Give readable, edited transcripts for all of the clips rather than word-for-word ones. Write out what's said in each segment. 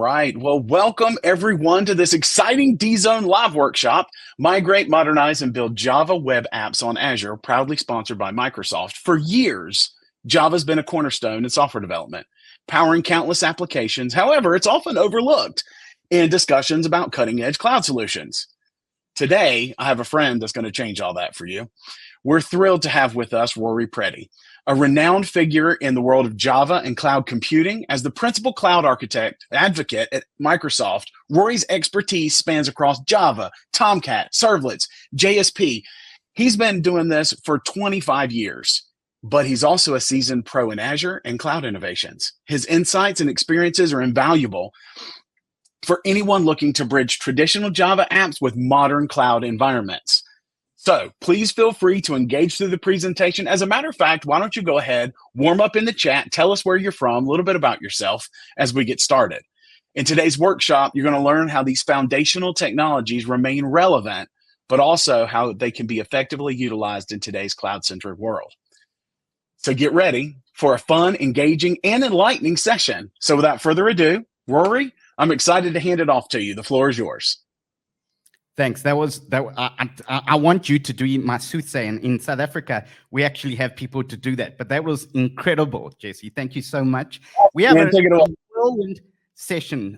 right. Well, welcome everyone to this exciting D-Zone live workshop, Migrate, Modernize, and Build Java Web Apps on Azure, proudly sponsored by Microsoft. For years, Java's been a cornerstone in software development, powering countless applications. However, it's often overlooked in discussions about cutting-edge cloud solutions. Today, I have a friend that's going to change all that for you. We're thrilled to have with us Rory Preddy, a renowned figure in the world of Java and cloud computing. As the principal cloud architect advocate at Microsoft, Rory's expertise spans across Java, Tomcat, servlets, JSP. He's been doing this for 25 years, but he's also a seasoned pro in Azure and cloud innovations. His insights and experiences are invaluable for anyone looking to bridge traditional Java apps with modern cloud environments. So please feel free to engage through the presentation. As a matter of fact, why don't you go ahead, warm up in the chat, tell us where you're from, a little bit about yourself as we get started. In today's workshop, you're going to learn how these foundational technologies remain relevant, but also how they can be effectively utilized in today's cloud-centric world. So get ready for a fun, engaging, and enlightening session. So without further ado, Rory, I'm excited to hand it off to you. The floor is yours. Thanks. I want you to do my soothsaying. In South Africa, we actually have people to do that. But that was incredible, Jesse. Thank you so much. We have a whirlwind session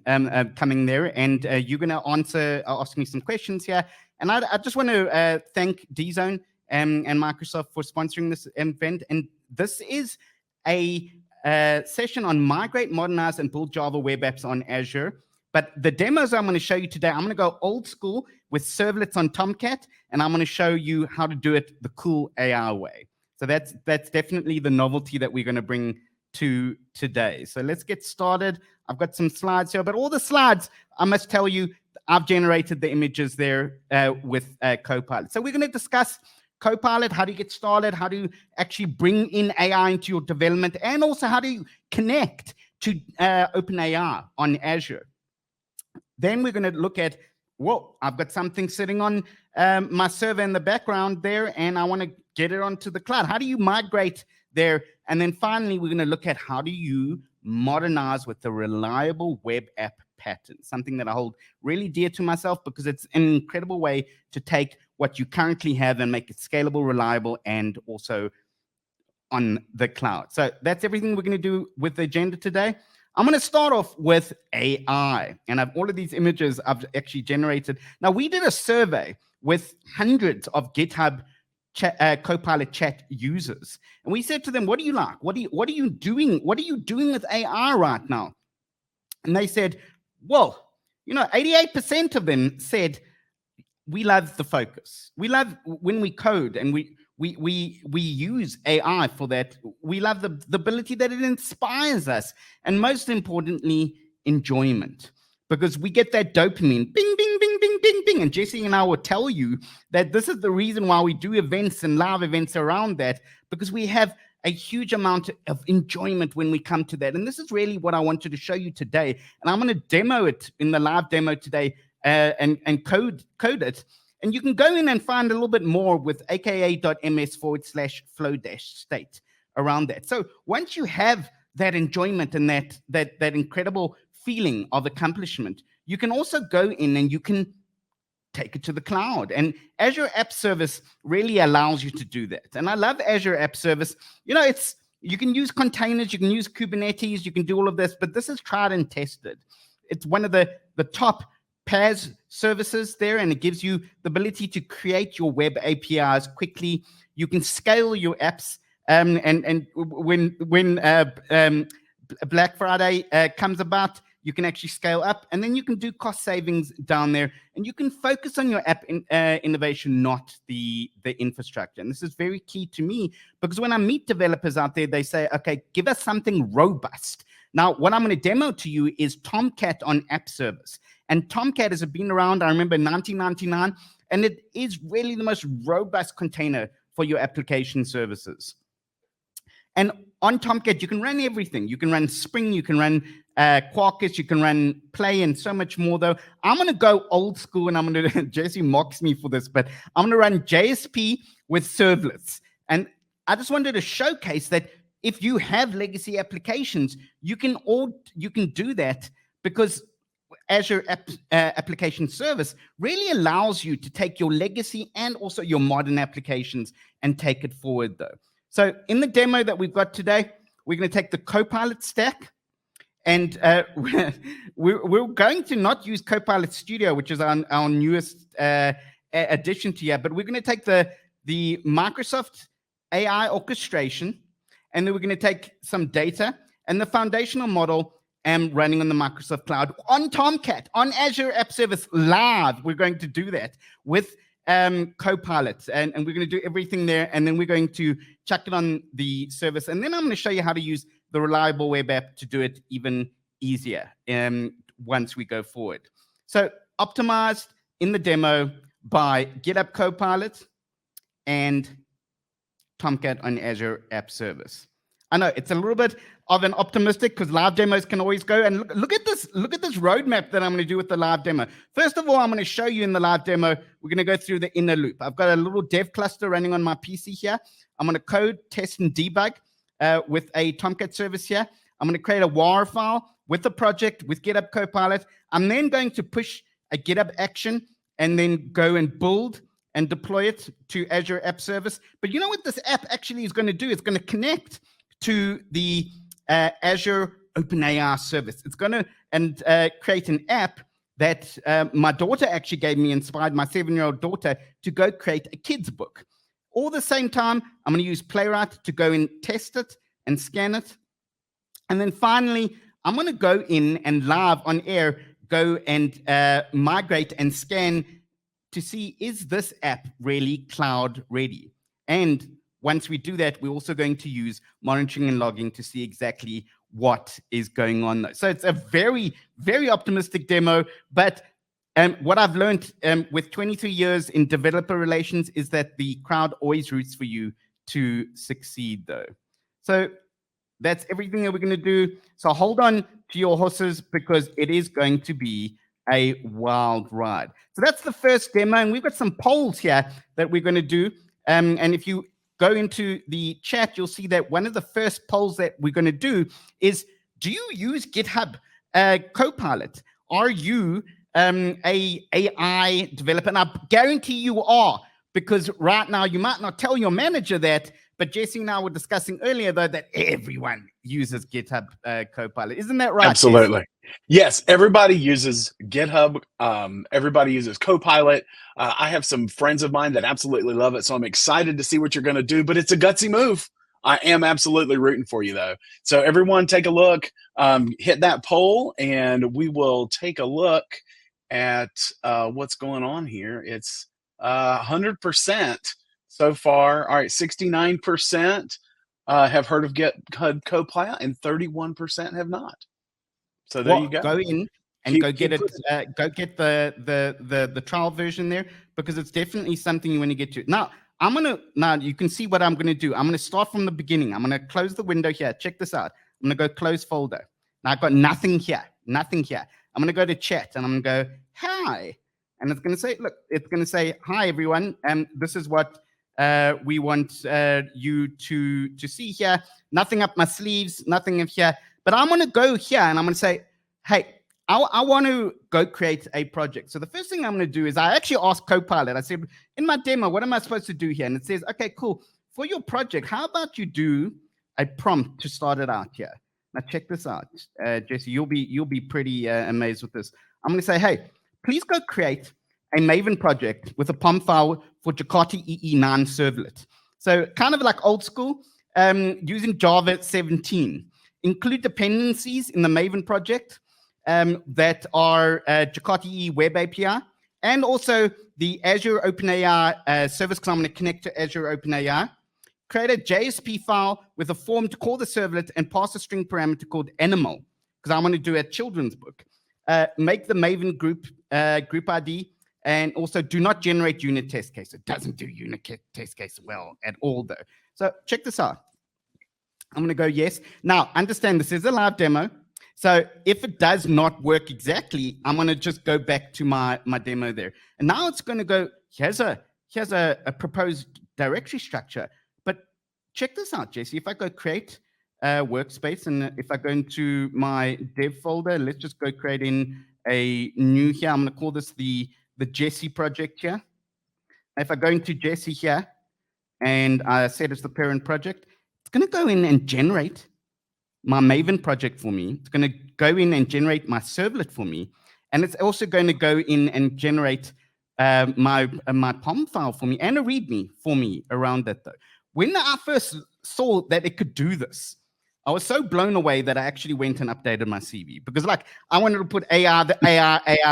coming there, and you're going to ask me some questions here. And I just want to thank D-Zone and Microsoft for sponsoring this event. And this is a session on Migrate, Modernize, and Build Java Web Apps on Azure. But the demos I'm going to show you today, I'm going to go old school with servlets on Tomcat, and I'm going to show you how to do it the cool AI way. So that's definitely the novelty that we're going to bring to today. So let's get started. I've got some slides here, but all the slides, I must tell you, I've generated the images there with Copilot. So we're going to discuss Copilot, how do you get started, how do you actually bring in AI into your development, and also how do you connect to OpenAI on Azure. Then we're going to look at, whoa, I've got something sitting on my server in the background there, and I want to get it onto the cloud. How do you migrate there? And then finally, we're going to look at how do you modernize with a reliable web app pattern, something that I hold really dear to myself because it's an incredible way to take what you currently have and make it scalable, reliable, and also on the cloud. So that's everything we're going to do with the agenda today. I'm going to start off with AI, and all of these images I've actually generated. Now, we did a survey with hundreds of GitHub Copilot chat users, and we said to them, "What do you like? What are you doing? What are you doing with AI right now?" And they said, "Well, 88% of them said we love the focus. We love when we code, and we use AI for that. We love the ability that it inspires us, and most importantly, enjoyment, because we get that dopamine, bing, bing, bing, bing, bing, bing." And Jesse and I will tell you that this is the reason why we do events and live events around that, because we have a huge amount of enjoyment when we come to that. And this is really what I wanted to show you today. And I'm going to demo it in the live demo today and code it. And you can go in and find a little bit more with aka.ms/flow-state around that. So once you have that enjoyment and that incredible feeling of accomplishment, you can also go in and you can take it to the cloud. And Azure App Service really allows you to do that. And I love Azure App Service. You can use containers, you can use Kubernetes, you can do all of this, but this is tried and tested. It's one of the top PaaS services there, and it gives you the ability to create your web APIs quickly. You can scale your apps, and when Black Friday comes about, you can actually scale up, and then you can do cost savings down there, and you can focus on your app innovation, not the infrastructure. And this is very key to me, because when I meet developers out there, they say, okay, give us something robust. Now, what I'm going to demo to you is Tomcat on App Service. And Tomcat has been around, I remember, 1999, and it is really the most robust container for your application services. And on Tomcat, you can run everything. You can run Spring, you can run Quarkus, you can run Play, and so much more, though. I'm going to go old school, and I'm going to, Jesse mocks me for this, but I'm going to run JSP with servlets. And I just wanted to showcase that if you have legacy applications, you can do that, because Azure Application Service really allows you to take your legacy and also your modern applications and take it forward, though. So in the demo that we've got today, we're going to take the Copilot stack, and we're going to not use Copilot Studio, which is our newest addition to here, but we're going to take the Microsoft AI orchestration, and then we're going to take some data and the foundational model and running on the Microsoft Cloud on Tomcat, on Azure App Service live. We're going to do that with Copilot, and we're going to do everything there, and then we're going to chuck it on the service, and then I'm going to show you how to use the reliable web app to do it even easier once we go forward. So optimized in the demo by GitHub Copilot and Tomcat on Azure App Service. I know it's a little bit of an optimistic because live demos can always go. And look at this roadmap that I'm going to do with the live demo. First of all, I'm going to show you in the live demo, we're going to go through the inner loop. I've got a little dev cluster running on my PC here. I'm going to code, test, and debug with a Tomcat service here. I'm going to create a WAR file with the project, with GitHub Copilot. I'm then going to push a GitHub action and then go and build and deploy it to Azure App Service. But you know what this app actually is going to do? It's going to connect to the Azure OpenAI service. It's going to create an app that my daughter actually gave me, inspired my 7-year-old daughter to go create a kid's book. All the same time, I'm going to use Playwright to go and test it and scan it. And then finally, I'm going to go in and live on air, go and migrate and scan to see, is this app really cloud ready? And once we do that, we're also going to use monitoring and logging to see exactly what is going on. So it's a very, very optimistic demo. But what I've learned with 23 years in developer relations is that the crowd always roots for you to succeed, though. So that's everything that we're going to do. So hold on to your horses because it is going to be a wild ride. So that's the first demo. And we've got some polls here that we're going to do. And if you go into the chat, you'll see that one of the first polls that we're going to do is, do you use GitHub Copilot? Are you a AI developer? And I guarantee you are, because right now you might not tell your manager that, but Jesse and I were discussing earlier, though, that everyone uses GitHub Copilot. Isn't that right? Absolutely. Jesse? Yes, everybody uses GitHub. Everybody uses Copilot. I have some friends of mine that absolutely love it, so I'm excited to see what you're going to do, but it's a gutsy move. I am absolutely rooting for you, though. So everyone take a look, hit that poll, and we will take a look at what's going on here. It's 100% so far. All right, 69% have heard of GitHub Copilot, and 31% have not. So there you go. Go in and go get the trial version there, because it's definitely something you want to get to. Now you can see what I'm going to do. I'm going to start from the beginning. I'm going to close the window here. Check this out. I'm going to go close folder. Now I've got nothing here. I'm going to go to chat and I'm going to go, hi. And it's going to say, look, it's going to say, hi, everyone. And this is what we want you to see here. Nothing up my sleeves, nothing in here. But I'm going to go here and I'm going to say, hey, I want to go create a project. So the first thing I'm going to do is I actually asked Copilot. I said, in my demo, what am I supposed to do here? And it says, okay, cool. For your project, how about you do a prompt to start it out here? Now check this out, Jesse. You'll be pretty amazed with this. I'm going to say, hey, please go create a Maven project with a POM file for Jakarta EE9 servlet. So kind of like old school, using Java 17. Include dependencies in the Maven project that are Jakarta EE Web API, and also the Azure OpenAI service, because I'm going to connect to Azure OpenAI. Create a JSP file with a form to call the servlet and pass a string parameter called animal, because I want to do a children's book. Make the Maven group ID, and also do not generate unit test case. It doesn't do unit test case well at all, though. So check this out. I'm going to go yes. Now, understand this is a live demo. So if it does not work exactly, I'm going to just go back to my demo there. And now it's going to go, here's a proposed directory structure. But check this out, Jesse. If I go create a workspace, and if I go into my dev folder, let's just go create in a new here. I'm going to call this the Jesse project here. If I go into Jesse here and I set as the parent project, it's going to go in and generate my Maven project for me. It's going to go in and generate my servlet for me. And it's also going to go in and generate my POM file for me and a README for me around that, though. When I first saw that it could do this, I was so blown away that I actually went and updated my CV, because like I wanted to put AR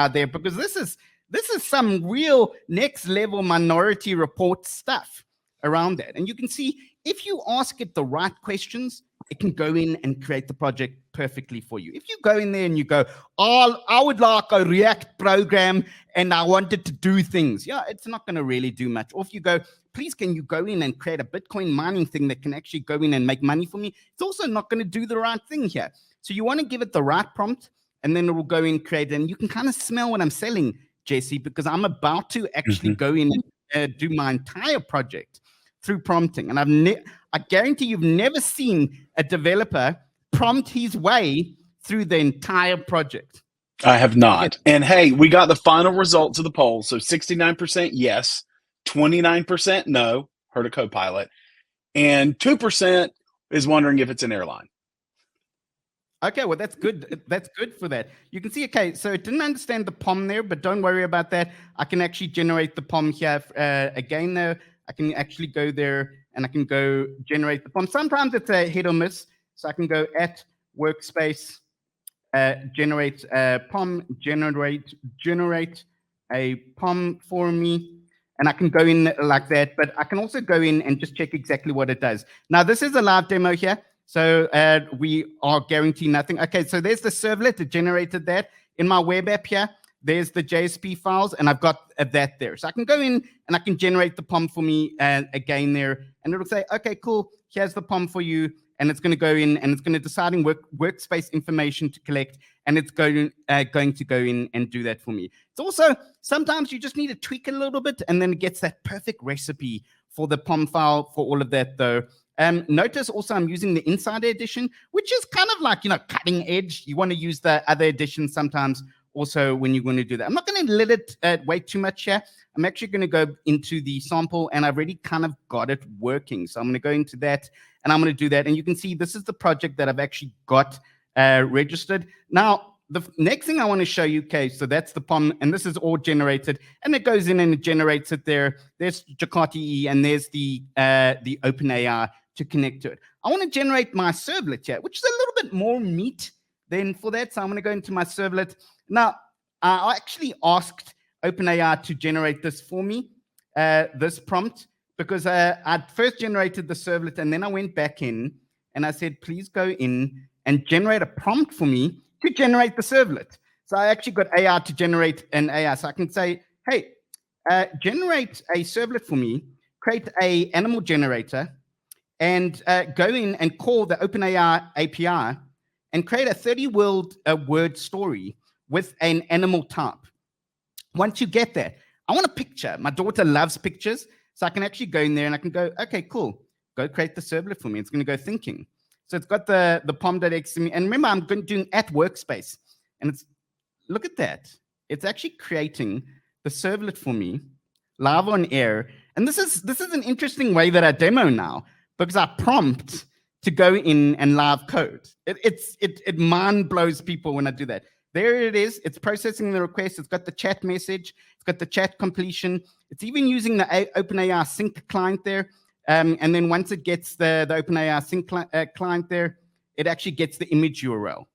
there, because this is some real next level Minority Report stuff around that. And you can see if you ask it the right questions, it can go in and create the project perfectly for you. If you go in there and you go, oh, I would like a React program and I wanted to do things, yeah, it's not going to really do much. Or if you go, please, can you go in and create a Bitcoin mining thing that can actually go in and make money for me? It's also not going to do the right thing here. So you want to give it the right prompt, and then it will go in and create. And you can kind of smell what I'm selling, Jesse, because I'm about to actually go in and do my entire project through prompting. And I guarantee you've never seen a developer prompt his way through the entire project. I have not. And hey, we got the final results of the poll. So 69% yes, 29% no, heard a Copilot, and 2% is wondering if it's an airline. Okay, well, that's good. That's good for that. You can see, okay, so it didn't understand the POM there, but don't worry about that. I can actually generate the POM here again, though. I can actually go there and I can go generate the POM. Sometimes it's a hit or miss. So I can go at workspace, generate POM, generate a POM for me. And I can go in like that, but I can also go in and just check exactly what it does. Now, this is a live demo here. So we are guaranteeing nothing. Okay, so there's the servlet that generated that. In my web app here, there's the JSP files, and I've got that there. So I can go in and I can generate the POM for me again there, and it'll say, okay, cool, here's the POM for you, and it's going to go in and it's going to decide workspace information to collect, and it's going to go in and do that for me. It's also, sometimes you just need to tweak it a little bit, and then it gets that perfect recipe for the POM file for all of that, though. Notice also I'm using the Insider edition, which is kind of like, cutting edge. You want to use the other editions sometimes also when you're going to do that. I'm not going to let it wait too much here. I'm actually going to go into the sample, and I've already kind of got it working. So I'm going to go into that, and I'm going to do that. And you can see this is the project that I've actually got registered. Now, the next thing I want to show you, okay, so that's the POM, and this is all generated, and it goes in and it generates it there. There's Jakarta E, and there's the OpenAI to connect to it. I want to generate my servlet here, which is a little bit more meat than for that. So I'm going to go into my servlet. Now, I actually asked OpenAI to generate this for me, this prompt, because I'd first generated the servlet, and then I went back in and I said, please go in and generate a prompt for me to generate the servlet. So I actually got AI to generate an AI. So I can say, hey, generate a servlet for me, create a animal generator, and go in and call the OpenAI API and create a 30-word story with an animal type. Once you get that, I want a picture. My daughter loves pictures, so I can actually go in there and I can go, okay, cool. Go create the servlet for me. It's going to go thinking. So it's got the pom.xml. And remember, I'm doing at workspace. And it's, look at that. It's actually creating the servlet for me live on air. And this is an interesting way that I demo now, because I prompt to go in and live code. It mind blows people when I do that. There it is. It's processing the request. It's got the chat message. It's got the chat completion. It's even using the OpenAI sync client there. And then once it gets the OpenAI sync client there, it actually gets the image URL.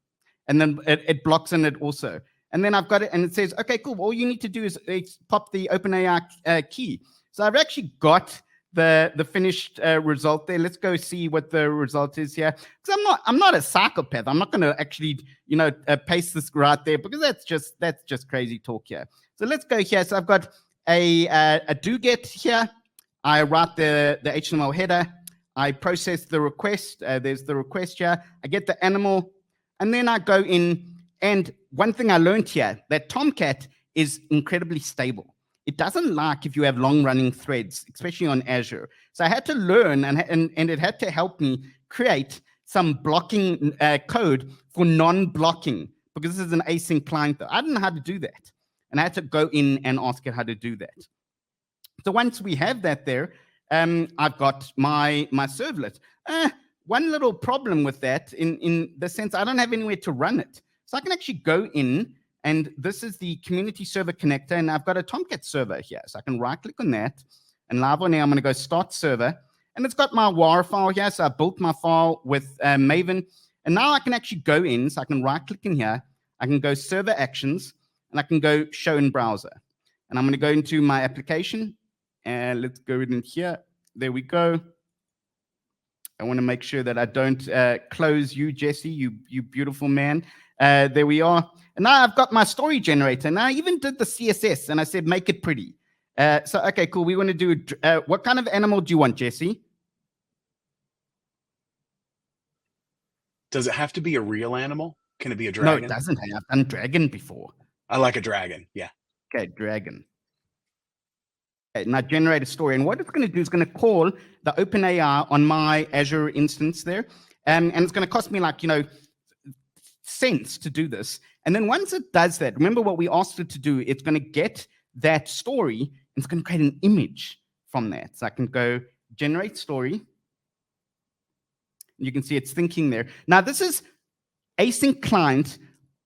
And then it blocks in it also. And then I've got it, and it says, okay, cool. All you need to do is pop the OpenAI key. So I've actually got the finished result there. Let's go see what the result is here. Because I'm not a psychopath. I'm not going to actually, paste this right there, because that's just crazy talk here. So let's go here. So I've got a do get here. I write the HTML header. I process the request. There's the request here. I get the animal, and then I go in. And one thing I learned here, that Tomcat is incredibly stable. It doesn't like if you have long-running threads, especially on Azure. So I had to learn, and it had to help me create some blocking code for non-blocking, because this is an async client. Though I didn't know how to do that, and I had to go in and ask it how to do that. So once we have that there, I've got my servlet. One little problem with that in the sense I don't have anywhere to run it. So I can actually go in, and this is the community server connector, and I've got a Tomcat server here. So I can right click on that, and live on here, I'm going to go start server, and it's got my WAR file here. So I built my file with Maven, and now I can actually go in. So I can right click in here, I can go server actions, and I can go show in browser. And I'm going to go into my application, and let's go in here. There we go. I want to make sure that I don't close you, Jesse, you beautiful man. There we are. And now I've got my story generator. And I even did the CSS, and I said, make it pretty. So, okay, cool. We want to do, what kind of animal do you want, Jesse? Does it have to be a real animal? Can it be a dragon? No, it doesn't. I've done dragon before. I like a dragon, yeah. Okay, dragon. Okay, now generate a story. And what it's going to do is going to call the OpenAI on my Azure instance there. And it's going to cost me like, cents to do this. And then once it does that, remember what we asked it to do, it's going to get that story, and it's going to create an image from that. So I can go generate story. You can see it's thinking there. Now, this is async client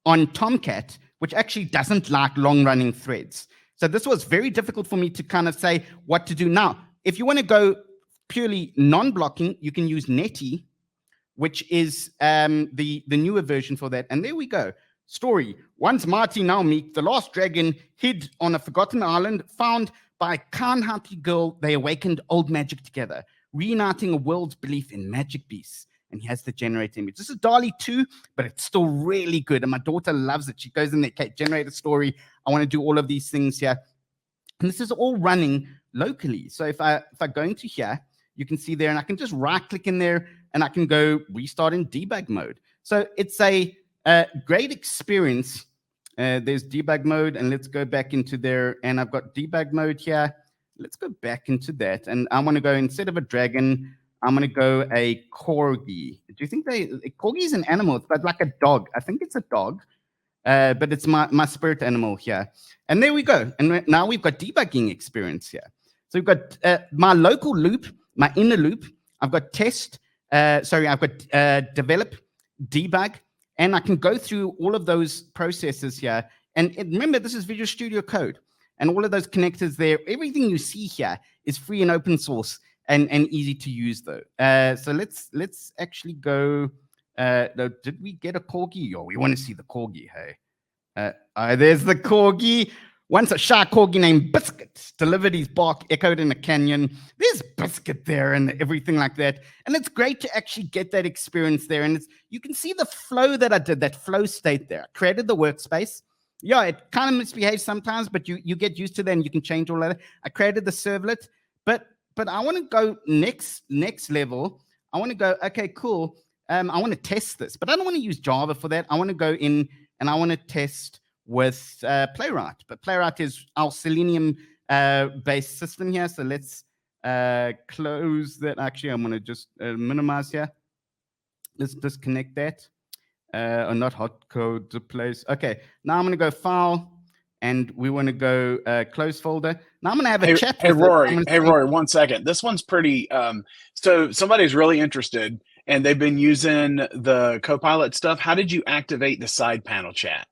on Tomcat, which actually doesn't like long-running threads. So this was very difficult for me to kind of say what to do. Now, if you want to go purely non-blocking, you can use Netty, which is the newer version for that. And there we go. Story. Once mighty, now meek, the last dragon hid on a forgotten island, found by a kind-hearted girl, they awakened old magic together, reuniting a world's belief in magic beasts. And he has the generate image. This is DALL-E 2, but it's still really good. And my daughter loves it. She goes in there, okay, generate a story. I want to do all of these things here. And this is all running locally. So if I go into here, you can see there, and I can just right click in there, and I can go restart in debug mode. So it's a great experience. There's debug mode, and let's go back into there. And I've got debug mode here. Let's go back into that. And I want to go, instead of a dragon, I'm going to go a corgi. Do you think a corgi is an animal? It's like a dog. I think it's a dog, but it's my spirit animal here. And there we go. And now we've got debugging experience here. So we've got my local loop, my inner loop. I've got test. I've got develop, debug, and I can go through all of those processes here. And remember, this is Visual Studio Code. And all of those connectors there, everything you see here is free and open source. And easy to use though. So let's actually go. Did we get a corgi? Oh, we want to see the corgi. Hey, there's the corgi. Once a shy corgi named Biscuit delivered his bark echoed in a canyon. There's Biscuit there and everything like that. And it's great to actually get that experience there. And you can see the flow that I did, that flow state there. I created the workspace. Yeah, it kind of misbehaves sometimes, but you get used to that and you can change all that. I created the servlet, but I want to go next level. I want to go, okay, cool. I want to test this, but I don't want to use Java for that. I want to go in and I want to test with Playwright. But Playwright is our Selenium based system here. So let's close that. Actually, I'm going to just minimize here. Let's disconnect that. Or not hot code to place. Okay, now I'm going to go file. And we want to go close folder. Now I'm going to have a chat. Hey, Rory, 1 second. This one's pretty. So somebody's really interested, and they've been using the Copilot stuff. How did you activate the side panel chat?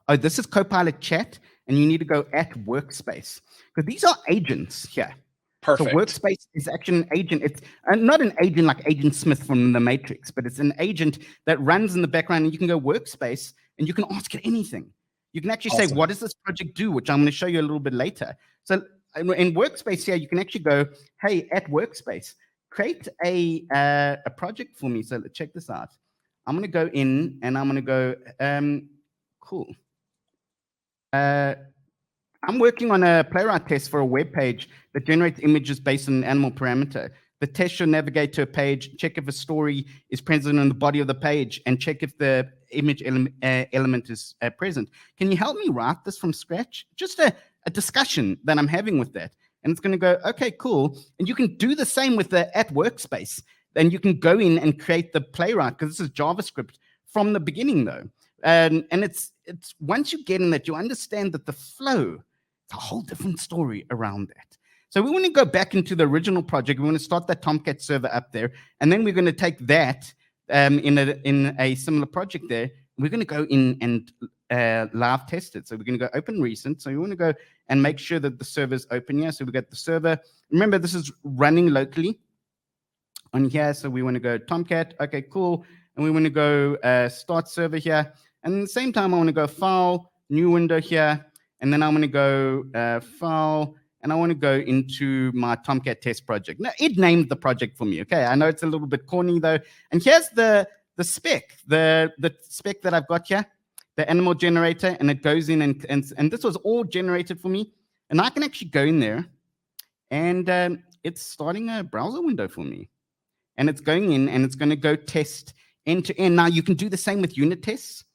Oh, this is Copilot chat, and you need to go at workspace because these are agents here. Perfect. So workspace is actually an agent. It's not an agent like Agent Smith from the Matrix, but it's an agent that runs in the background, and you can go workspace, and you can ask it anything. You can actually say, what does this project do? Which I'm going to show you a little bit later. So in Workspace here, you can actually go, hey, at Workspace, create a project for me. So check this out. I'm going to go in and I'm going to go, cool. I'm working on a Playwright test for a web page that generates images based on an animal parameter. The test should navigate to a page, check if a story is present in the body of the page, and check if the image element is present. Can you help me write this from scratch? Just a discussion that I'm having with that. And it's going to go, okay, cool. And you can do the same with the at workspace. Then you can go in and create the Playwright, because this is JavaScript from the beginning, though. And it's once you get in that, you understand that the flow, it's a whole different story around that. So we want to go back into the original project. We want to start that Tomcat server up there, and then we're going to take that in a similar project there. We're going to go in and live test it. So we're going to go open recent. So you want to go and make sure that the server's open here. So we got the server. Remember, this is running locally on here. So we want to go Tomcat. Okay, cool. And we want to go start server here. And at the same time, I want to go file, new window here. And then I want to go file, and I want to go into my Tomcat test project. Now, it named the project for me. Okay, I know it's a little bit corny though. And here's the spec, the spec that I've got here, the animal generator, and it goes in and this was all generated for me. And I can actually go in there, and it's starting a browser window for me. And it's going in, and it's going to go test end to end. Now, you can do the same with unit tests.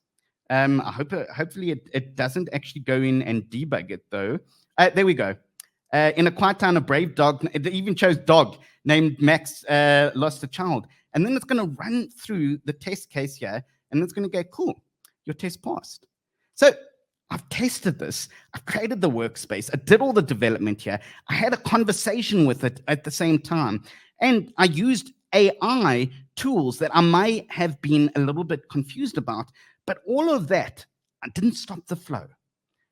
Hopefully it doesn't actually go in and debug it though. There we go. In a quiet town, a brave dog, it even chose dog, named Max, lost a child. And then it's going to run through the test case here, and it's going to go, cool, your test passed. So I've tested this. I've created the workspace. I did all the development here. I had a conversation with it at the same time. And I used AI tools that I may have been a little bit confused about. But all of that, I didn't stop the flow.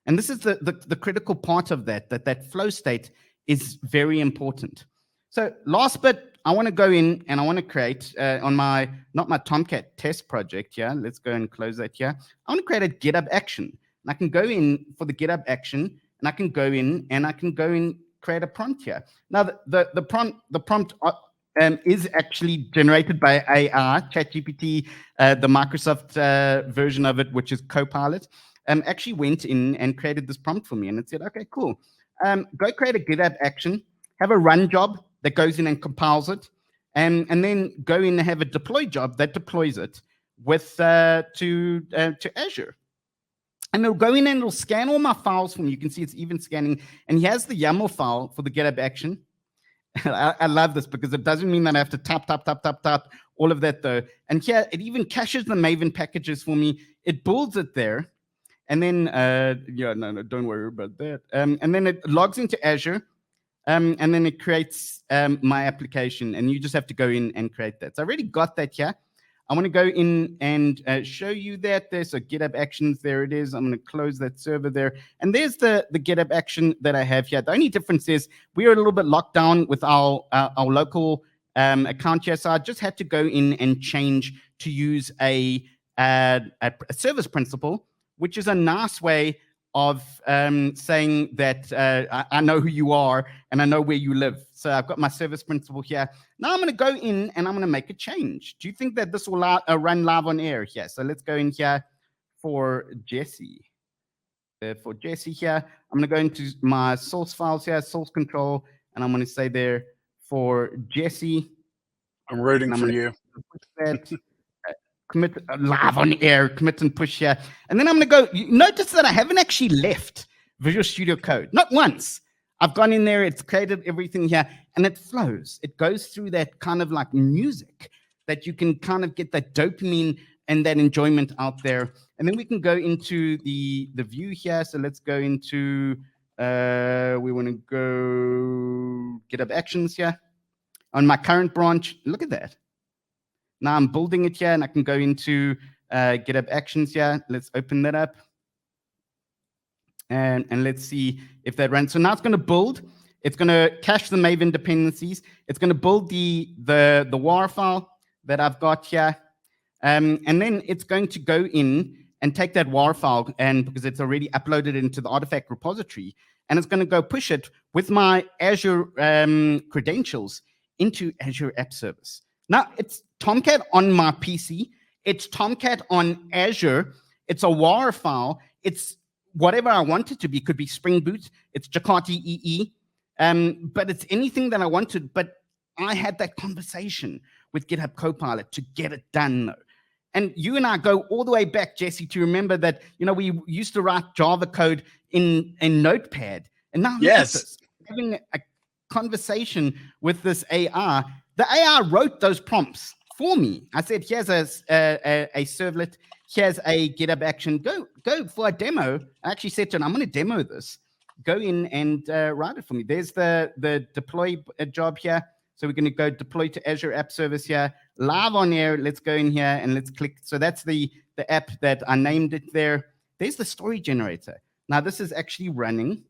And this is the critical part of that flow state is very important. So last bit, I want to go in and I want to create on my, not my Tomcat test project here. Let's go and close that here. I want to create a GitHub action. And I can go in for the GitHub action, and I can go in and I can go in, create a prompt here. Now, the prompt is actually generated by AI, ChatGPT, the Microsoft version of it, which is Copilot. Actually went in and created this prompt for me, and it said, okay, cool. Go create a GitHub action, have a run job that goes in and compiles it, and then go in and have a deploy job that deploys it with to Azure. And it'll go in and it'll scan all my files for me. You can see it's even scanning. And he has the YAML file for the GitHub action. I love this because it doesn't mean that I have to tap all of that though. And here it even caches the Maven packages for me. It builds it there. And then, no, don't worry about that. And then it logs into Azure. And then it creates my application. And you just have to go in and create that. So I already got that here. I want to go in and show you that there. So GitHub Actions, there it is. I'm going to close that server there. And there's the GitHub action that I have here. The only difference is we are a little bit locked down with our local account here. So I just had to go in and change to use a service principal, which is a nice way of saying that I know who you are and I know where you live. So I've got my service principal here. Now I'm going to go in and I'm going to make a change. Do you think that this will run live on air here? So let's go in here for Jesse. For Jesse here, I'm going to go into my source files here, source control, and I'm going to say there for Jesse. I'm rooting for you. Commit live on air, commit and push here. And then I'm going to go, you notice that I haven't actually left Visual Studio Code, not once. I've gone in there, it's created everything here, and it flows. It goes through that kind of like music that you can kind of get that dopamine and that enjoyment out there. And then we can go into the view here. So let's go into, we want to go GitHub Actions here. On my current branch, look at that. Now I'm building it here, and I can go into GitHub Actions here. Let's open that up. And let's see if that runs. So now it's going to build. It's going to cache the Maven dependencies. It's going to build the WAR file that I've got here. And then it's going to go in and take that WAR file, and because it's already uploaded into the artifact repository, and it's going to go push it with my Azure credentials into Azure App Service. Now, it's Tomcat on my PC. It's Tomcat on Azure. It's a WAR file. It's whatever I want it to be. Could be Spring Boot. It's Jakarta EE. But it's anything that I wanted. But I had that conversation with GitHub Copilot to get it done, though. And you and I go all the way back, Jesse, to remember that, we used to write Java code in Notepad. And now look at this, having a conversation with this AI. The AI wrote those prompts for me. I said, here's a servlet, here's a GitHub action, go for a demo. I actually said to him, I'm going to demo this. Go in and write it for me. There's the deploy job here. So we're going to go deploy to Azure App Service here, live on air. Let's go in here and let's click. So that's the app that I named it there. There's the story generator. Now this is actually running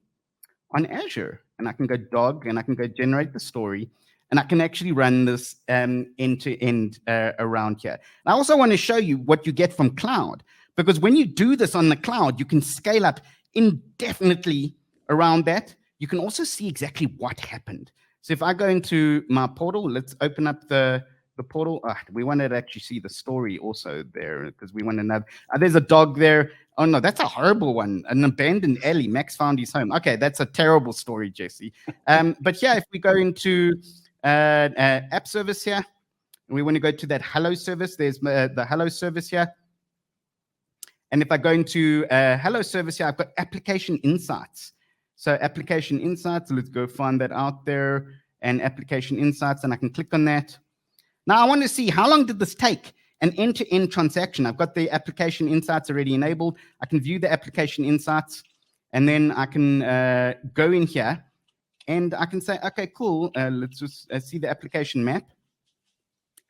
on Azure, and I can go dog and I can go generate the story, and I can actually run this end to end around here. And I also want to show you what you get from cloud, because when you do this on the cloud, you can scale up indefinitely around that. You can also see exactly what happened. So if I go into my portal, let's open up the portal. We wanted to actually see the story also there, because we want to know. There's a dog there. Oh no, that's a horrible one. An abandoned alley. Max found his home. Okay, that's a terrible story, Jesse. But yeah, if we go into app service here, and we want to go to that hello service, there's the hello service here. And if I go into hello service here, I've got application insights. So application insights, let's go find that out there, and application insights, and I can click on that. Now I want to see how long did this take an end-to-end transaction. I've got the application insights already enabled. I can view the application insights, and then I can go in here and I can say, okay, cool. Let's just see the application map.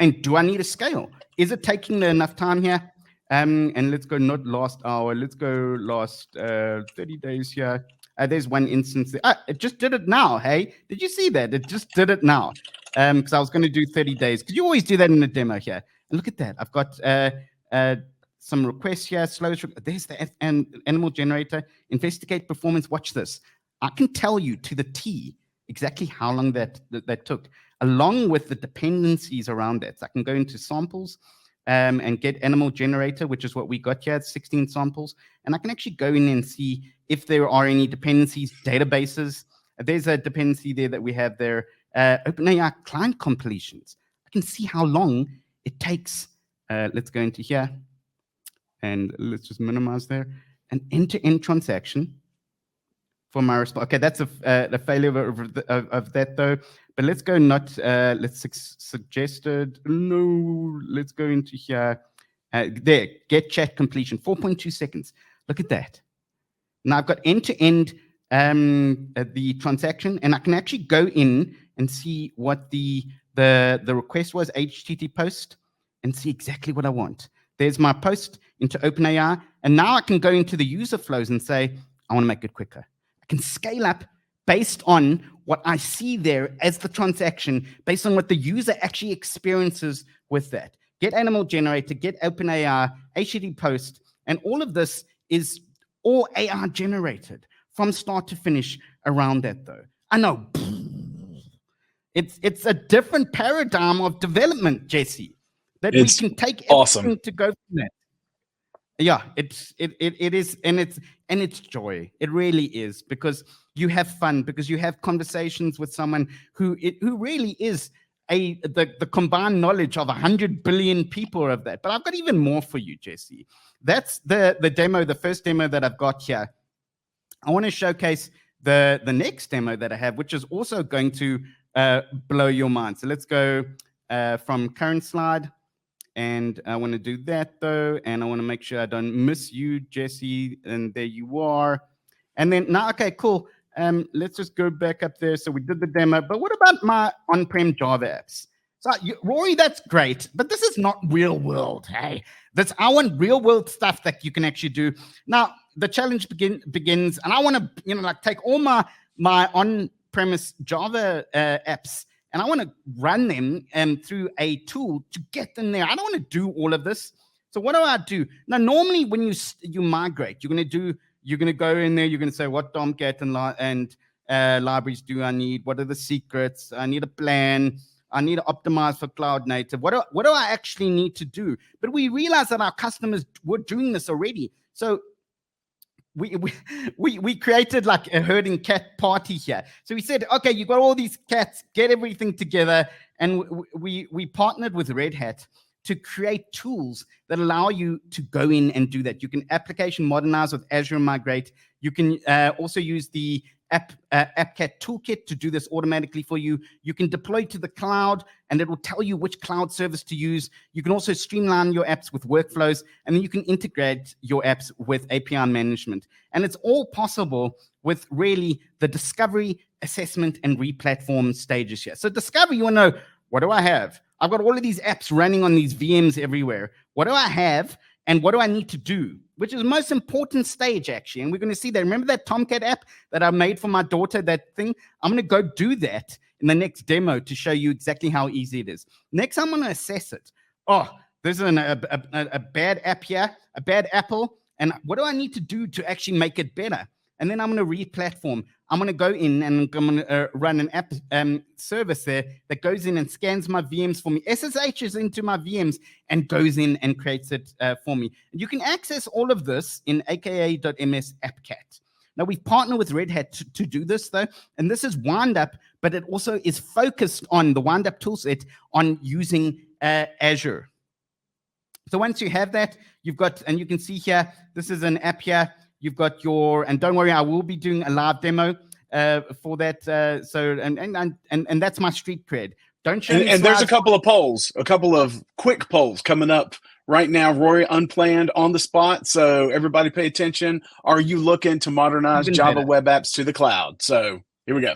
And do I need a scale? Is it taking enough time here? And let's go not last hour. Let's go last 30 days here. There's one instance. It just did it now. Hey, did you see that? It just did it now. Because I was going to do 30 days. Because you always do that in the demo here. And look at that. I've got some requests here. There's the animal generator. Investigate performance. Watch this. I can tell you to the T exactly how long that took, along with the dependencies around that. So I can go into samples and get animal generator, which is what we got here, 16 samples. And I can actually go in and see if there are any dependencies, databases. There's a dependency there that we have there. OpenAI client completions. I can see how long it takes. Let's go into here and let's just minimize there. An end-to-end transaction for my response. Okay, that's a failure of that though. But let's go not, let's suggested. No, let's go into here. There, get chat completion, 4.2 seconds. Look at that. Now I've got end-to-end the transaction, and I can actually go in and see what the request was, HTTP post, and see exactly what I want. There's my post into OpenAI, and now I can go into the user flows and say, I want to make it quicker. I can scale up based on what I see there as the transaction, based on what the user actually experiences with that. Get animal generator, get OpenAI, HTTP post, and all of this is all AI generated from start to finish around that though. I know. It's a different paradigm of development, Jesse, that we can take everything to go from that. Yeah, it is, and it's joy. It really is, because you have fun, because you have conversations with someone who really is the combined knowledge of 100 billion people of that. But I've got even more for you, Jesse. That's the demo, the first demo that I've got here. I want to showcase the next demo that I have, which is also going to blow your mind. So let's go from current slide. And I want to do that though. And I want to make sure I don't miss you, Jesse. And there you are. And then now, okay, cool. Let's just go back up there. So we did the demo, but what about my on-prem Java apps? So Rory, that's great, but this is not real world. Hey, I want real world stuff that you can actually do. Now the challenge begins, and I want to, like take all my on-premise Java apps, and I want to run them through a tool to get them there. I don't want to do all of this. So what do I do? Now, normally when you migrate, you're going to go in there, you're going to say, what Tomcat and libraries do I need? What are the secrets? I need a plan. I need to optimize for cloud native. What do I actually need to do? But we realized that our customers were doing this already. So we created like a herding cat party here. So we said, okay, you got all these cats, get everything together. And we partnered with Red Hat to create tools that allow you to go in and do that. You can application modernize with Azure Migrate. You can also use the AppCat toolkit to do this automatically for you. You can deploy to the cloud, and it will tell you which cloud service to use. You can also streamline your apps with workflows, and then you can integrate your apps with API management. And it's all possible with really the discovery, assessment, and replatform stages here. So discovery, you want to know, what do I have? I've got all of these apps running on these VMs everywhere. What do I have? And what do I need to do? Which is the most important stage, actually. And we're going to see that. Remember that Tomcat app that I made for my daughter, that thing? I'm going to go do that in the next demo to show you exactly how easy it is. Next, I'm going to assess it. Oh, there's a bad app here, a bad apple. And what do I need to do to actually make it better? And then I'm going to re-platform. I'm going to go in and I'm going to run an app service there that goes in and scans my VMs for me, SSHs into my VMs, and goes in and creates it for me. And you can access all of this in aka.ms AppCat. Now, we've partnered with Red Hat to do this, though, and this is Windup, but it also is focused on the Windup toolset on using Azure. So once you have that, you've got, and you can see here, this is an app here. You've got your, and don't worry, I will be doing a live demo for that. And that's my street cred. Don't show me and there's a couple of polls, a couple of quick polls coming up right now, Rory, unplanned, on the spot. So everybody pay attention. Are you looking to modernize Java web apps to the cloud? So here we go.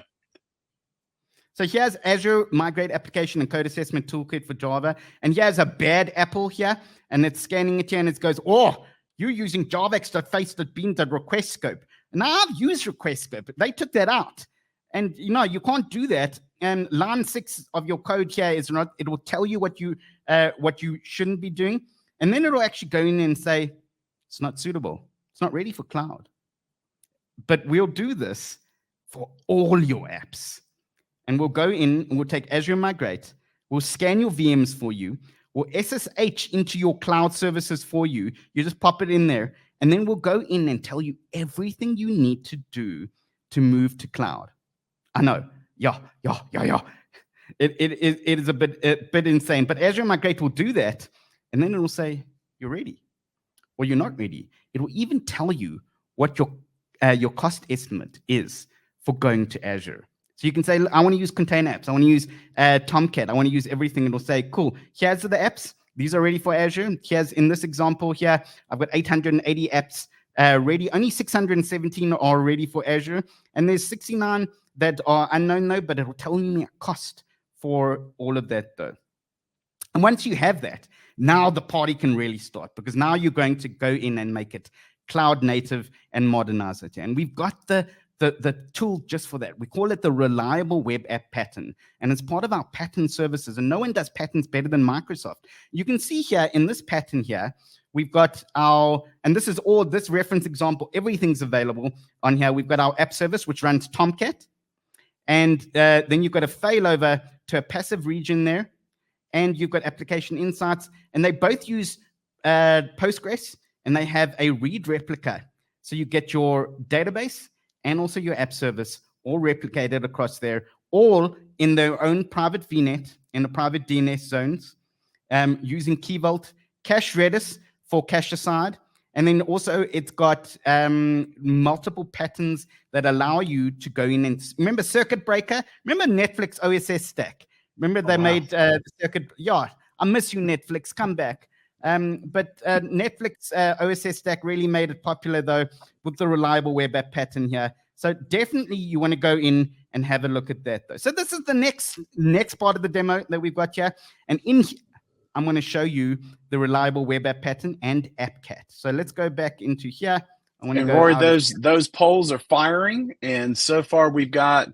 So here's Azure Migrate Application and Code Assessment Toolkit for Java. And here's a bad apple here. And it's scanning it here and it goes, oh, you're using javax.face.bean.request scope. Now I've used request scope. They took that out. And you can't do that. And line 6 of your code here is not, it will tell you what you shouldn't be doing. And then it'll actually go in and say, it's not suitable. It's not ready for cloud. But we'll do this for all your apps. And we'll go in and we'll take Azure Migrate. We'll scan your VMs for you. We'll SSH into your cloud services for you. You just pop it in there. And then we'll go in and tell you everything you need to do to move to cloud. I know. Yeah. It is a bit insane. But Azure Migrate will do that. And then it will say, you're ready. Or you're not ready. It will even tell you what your cost estimate is for going to Azure. So you can say, I want to use container apps. I want to use Tomcat. I want to use everything. It'll say, cool, here's the apps. These are ready for Azure. Here's, in this example here, I've got 880 apps ready. Only 617 are ready for Azure. And there's 69 that are unknown, though, but it will tell me a cost for all of that, though. And once you have that, now the party can really start, because now you're going to go in and make it cloud native and modernize it. And we've got the tool just for that. We call it the reliable web app pattern, and it's part of our pattern services, and no one does patterns better than Microsoft. You can see here in this pattern here, we've got our, and this is all, this reference example, everything's available on here. We've got our app service, which runs Tomcat, and then you've got a failover to a passive region there, and you've got application insights, and they both use Postgres, and they have a read replica. So you get your database and also your app service all replicated across there, all in their own private VNet in the private DNS zones, using Key Vault, cache Redis for cache aside, and then also it's got multiple patterns that allow you to go in and, remember Circuit Breaker? Remember Netflix OSS stack? Remember they made the circuit, yeah, I miss you, Netflix, come back. But Netflix OSS stack really made it popular, though, with the reliable web app pattern here. So definitely you want to go in and have a look at that, though. So this is the next part of the demo that we've got here. And in here, I'm going to show you the reliable web app pattern and AppCat. So let's go back into here. And Rory, those polls are firing, and so far we've got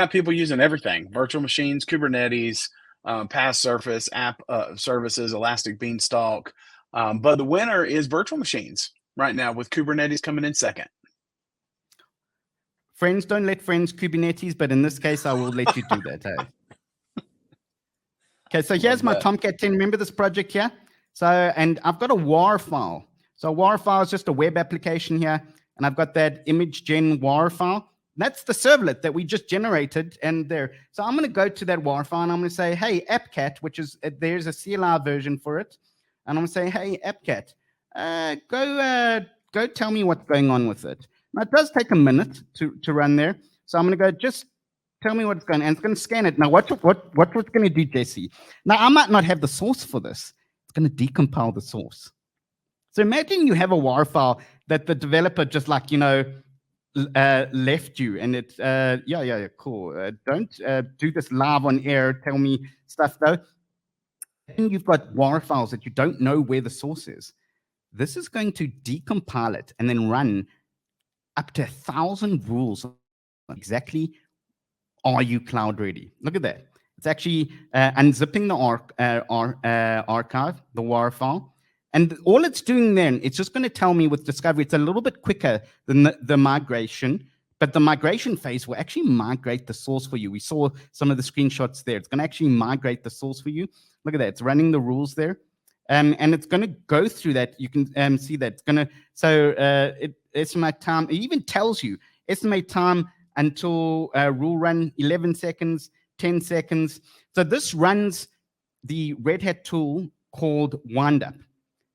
people using everything: virtual machines, Kubernetes, PaaS Surface, app services, Elastic Beanstalk. But the winner is virtual machines right now, with Kubernetes coming in second. Friends don't let friends Kubernetes, but in this case, I will let you do that. Hey? Okay, so here's my Tomcat 10. Remember this project here? So, and I've got a WAR file. So a WAR file is just a web application here, and I've got that image gen WAR file. That's the servlet that we just generated, and there. So I'm going to go to that WAR file, and I'm going to say, hey, AppCat, which is, there's a CLI version for it. And I'm going to say, hey, AppCat, go tell me what's going on with it. Now, it does take a minute to run there, So I'm going to go, just tell me what's going on. And it's going to scan it. Now, what's going to do, Jesse? Now, I might not have the source for this. It's going to decompile the source. So imagine you have a WAR file that the developer just left you, and it, cool. Don't do this live on air. Tell me stuff though. And you've got WAR files that you don't know where the source is. This is going to decompile it and then run up to 1,000 rules. Exactly, are you cloud ready? Look at that. It's actually unzipping the archive, the WAR file. And all it's doing then, it's just going to tell me with discovery, it's a little bit quicker than the migration, but the migration phase will actually migrate the source for you. We saw some of the screenshots there. It's going to actually migrate the source for you. Look at that. It's running the rules there. And it's going to go through that. You can see that. It's going to, so it estimate time. It even tells you, estimate time until rule run, 11 seconds, 10 seconds. So this runs the Red Hat tool called Windup.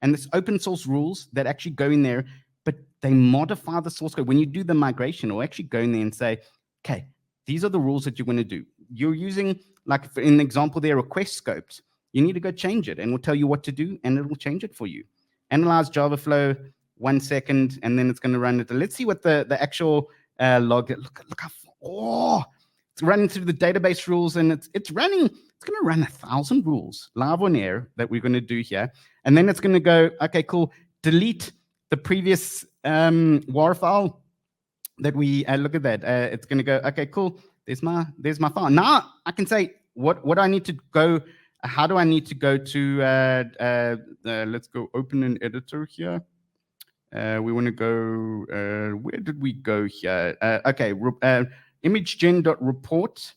And this open source rules that actually go in there, but they modify the source code. When you do the migration, it'll actually go in there and say, okay, these are the rules that you're going to do. You're using, like in the example there, request scopes. You need to go change it, and we'll tell you what to do, and it will change it for you. Analyze Java flow, 1 second, and then it's going to run it. Let's see what the actual log. Look how it's running through the database rules, and it's running. It's going to run 1,000 rules live on air that we're going to do here. And then it's going to go, okay, cool, delete the previous WAR file that we, look at that. It's going to go, okay, cool, there's my file. Now I can say what I need to go, how do I need to go to, let's go open an editor here. We want to go, where did we go here? Okay, imagegen.report.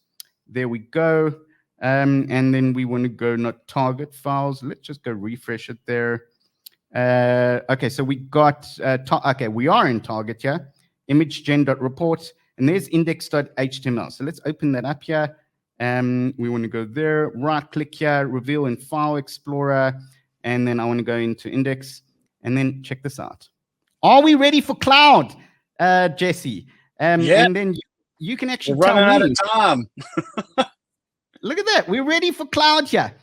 There we go. And then we want to go not target files. Let's just go refresh it there. Okay, so we got, okay, we are in target here. Imagegen.report, and there's index.html. So let's open that up here. We want to go there, right click here, reveal in File Explorer, and then I want to go into index, and then check this out. Are we ready for cloud, Jesse? Yeah. And then you can actually We're running out of time. Look at that. We're ready for cloud here.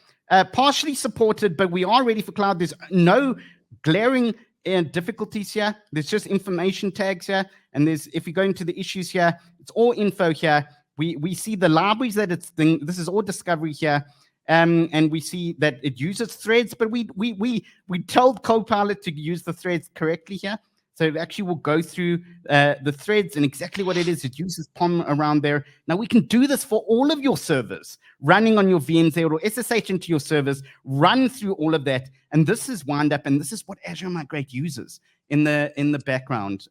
Partially supported, but we are ready for cloud. There's no glaring difficulties here. There's just information tags here. And there's, if you go into the issues here, it's all info here. We see the libraries that it's thing. This is all discovery here. And we see that it uses threads, but we told Copilot to use the threads correctly here. So it actually will go through the threads and exactly what it is. It uses POM around there. Now we can do this for all of your servers running on your VMs there, or SSH into your servers, run through all of that. And this is Windup, and this is what Azure Migrate uses in the background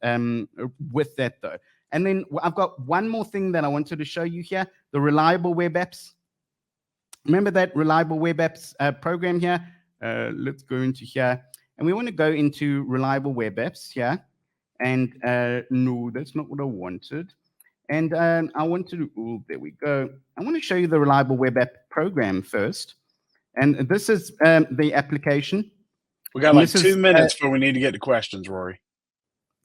with that though. And then I've got one more thing that I wanted to show you here, the reliable web apps. Remember that reliable web apps program here? Let's go into here. And we want to go into reliable web apps here. And no, that's not what I wanted. And I want to, oh, there we go. I want to show you the reliable web app program first. And this is the application. We got like 2 minutes before we need to get to questions, Rory.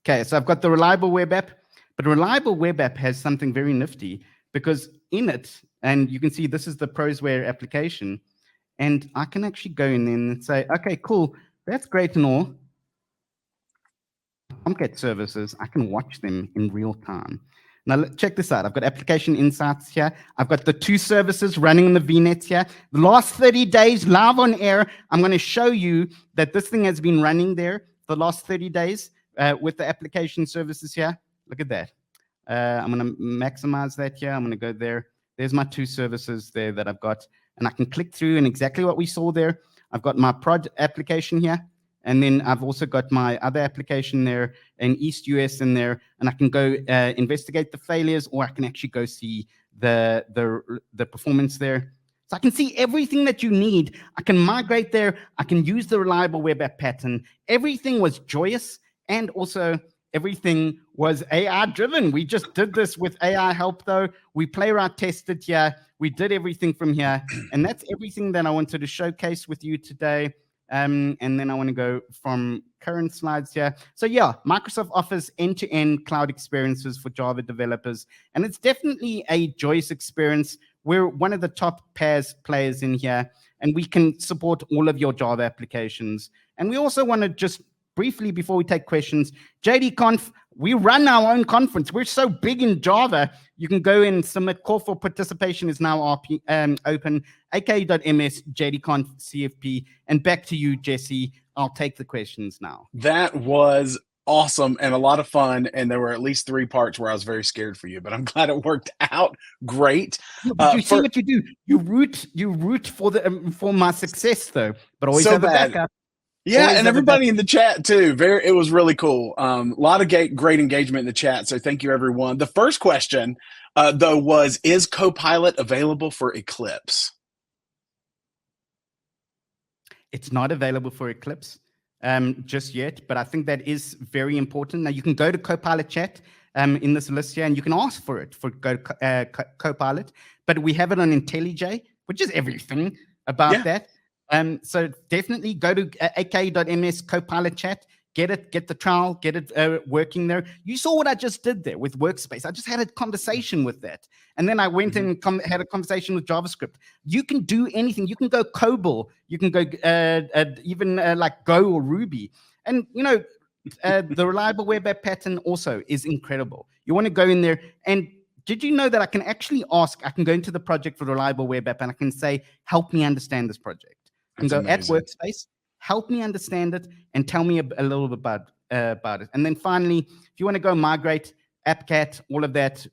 Okay, so I've got the reliable web app. But reliable web app has something very nifty, because in it, and you can see this is the Prosware application, and I can actually go in and say, okay, cool, that's great and all. Tomcat services, I can watch them in real time. Now, check this out. I've got application insights here. I've got the 2 services running in the VNets here. The last 30 days live on air, I'm going to show you that this thing has been running there for the last 30 days with the application services here. Look at that. I'm going to maximize that here. I'm going to go there. There's my 2 services there that I've got. And I can click through, and exactly what we saw there. I've got my prod application here. And then I've also got my other application there in East US in there. And I can go investigate the failures, or I can actually go see the performance there. So I can see everything that you need. I can migrate there. I can use the reliable web app pattern. Everything was joyous, and also everything was AI driven. We just did this with AI help though. We playwright tested here. We did everything from here. And that's everything that I wanted to showcase with you today. And then I want to go from current slides here. So yeah, Microsoft offers end-to-end cloud experiences for Java developers, and it's definitely a joyous experience. We're one of the top players in here, and we can support all of your Java applications. And we also want to just briefly, before we take questions, JDConf, we run our own conference. We're so big in Java. You can go and submit. Call for participation is now open. aka.ms, JDConf, CFP. And back to you, Jesse. I'll take the questions now. That was awesome and a lot of fun. And there were at least 3 parts where I was very scared for you, but I'm glad it worked out great. But you see what you do. You root for my success, though. But always have a backup. Yeah, and everybody in the chat too. It was really cool. A lot of great engagement in the chat. So thank you, everyone. The first question, though, was: is Copilot available for Eclipse? It's not available for Eclipse just yet, but I think that is very important. Now you can go to Copilot chat in this list here, and you can ask for it for Copilot. But we have it on IntelliJ, which is everything about that. So definitely go to aka.ms Copilot chat, get the trial, get it working there. You saw what I just did there with Workspace. I just had a conversation with that. And then I went and had a conversation with JavaScript. You can do anything. You can go COBOL. You can go even like Go or Ruby. And, you know, the reliable web app pattern also is incredible. You want to go in there and did you know that I can actually ask, I can go into the project for reliable web app and I can say, help me understand this project. And go at Workspace, help me understand it, and tell me a little bit about it. And then finally, if you want to go migrate, AppCat, all of that,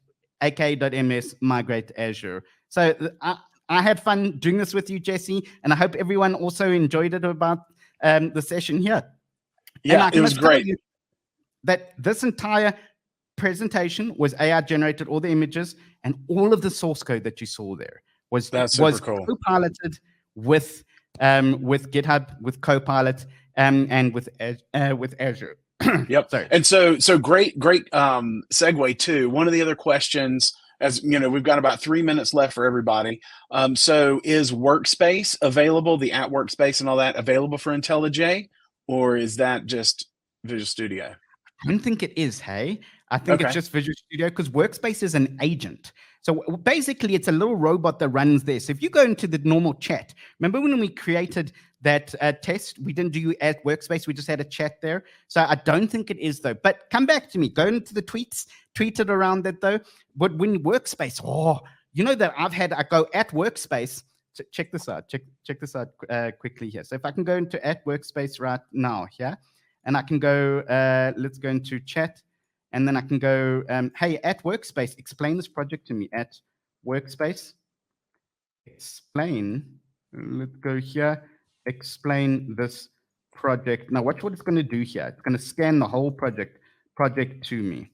aka.ms, migrate Azure. So I had fun doing this with you, Jesse, and I hope everyone also enjoyed it about the session here. Yeah, it was great. That this entire presentation was AI generated, all the images, and all of the source code that you saw there was cool. co-piloted with GitHub, with Copilot, and with Azure. Yep. Sorry. And so great segue too. One of the other questions, as you know, we've got about 3 minutes left for everybody. So is Workspace available, the at Workspace and all that available for IntelliJ, or is that just Visual Studio? I don't think it is, hey. I think it's just Visual Studio because Workspace is an agent. So basically, it's a little robot that runs there. So if you go into the normal chat, remember when we created that test, we didn't do at Workspace, we just had a chat there. So I don't think it is, though. But come back to me. Go into the tweets, tweet it around that, though. But when Workspace, you know that I go at Workspace. Check this out. Check this out quickly here. So if I can go into at Workspace right now here, and I can go, let's go into chat. And then I can go, hey, at Workspace, explain this project to me. At Workspace, explain, let's go here, explain this project. Now, watch what it's going to do here. It's going to scan the whole project to me.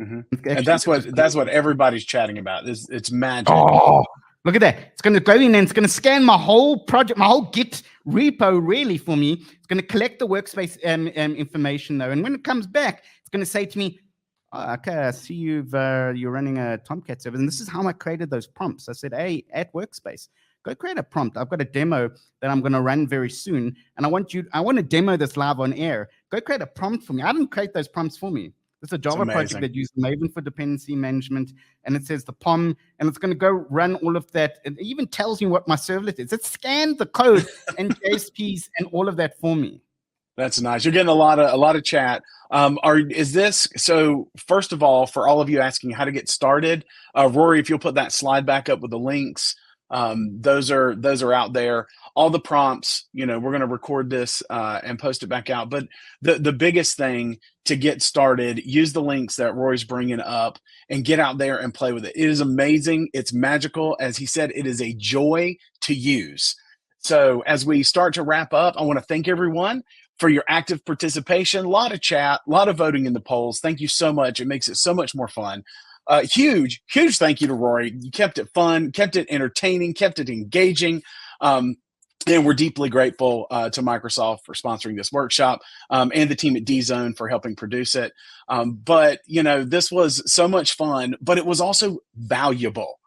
Mm-hmm. And that's what everybody's chatting about. It's magic. Oh, look at that. It's going to go in and it's going to scan my whole project, my whole Git repo really for me. It's going to collect the Workspace information, though. And when it comes back, it's going to say to me, okay, I see you're running a Tomcat server, and this is how I created those prompts. I said, hey, at Workspace, go create a prompt. I've got a demo that I'm going to run very soon, and I want to demo this live on air. Go create a prompt for me. I didn't create those prompts for me. It's a Java project that uses Maven for dependency management, and it says the POM, and it's going to go run all of that. It even tells me what my servlet is. It scanned the code and JSPs and all of that for me. That's nice. You're getting a lot of chat. So first of all, for all of you asking how to get started, Rory, if you'll put that slide back up with the links, those are out there. All the prompts, you know, we're going to record this and post it back out. But the biggest thing to get started, use the links that Rory's bringing up and get out there and play with it. It is amazing. It's magical. As he said, it is a joy to use. So as we start to wrap up, I want to thank everyone for your active participation, a lot of chat, a lot of voting in the polls. Thank you so much. It makes it so much more fun. Huge thank you to Rory. You kept it fun, kept it entertaining, kept it engaging. And we're deeply grateful to Microsoft for sponsoring this workshop and the team at D-Zone for helping produce it. But, you know, this was so much fun, but it was also valuable.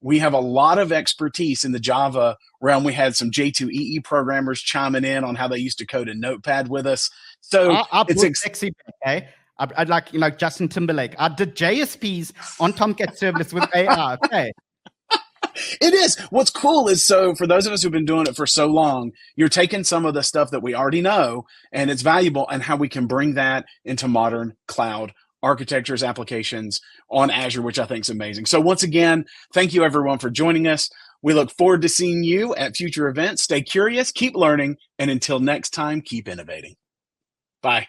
we have a lot of expertise in the Java realm. We had some J2EE programmers chiming in on how they used to code in Notepad with us. So it's sexy, okay? I'd like, Justin Timberlake. I did JSPs on Tomcat serverless with AI. Okay. It is. What's cool is, so for those of us who've been doing it for so long, you're taking some of the stuff that we already know and it's valuable, and how we can bring that into modern cloud architectures, applications on Azure, which I think is amazing. So once again, thank you everyone for joining us. We look forward to seeing you at future events. Stay curious, keep learning, and until next time, keep innovating. Bye.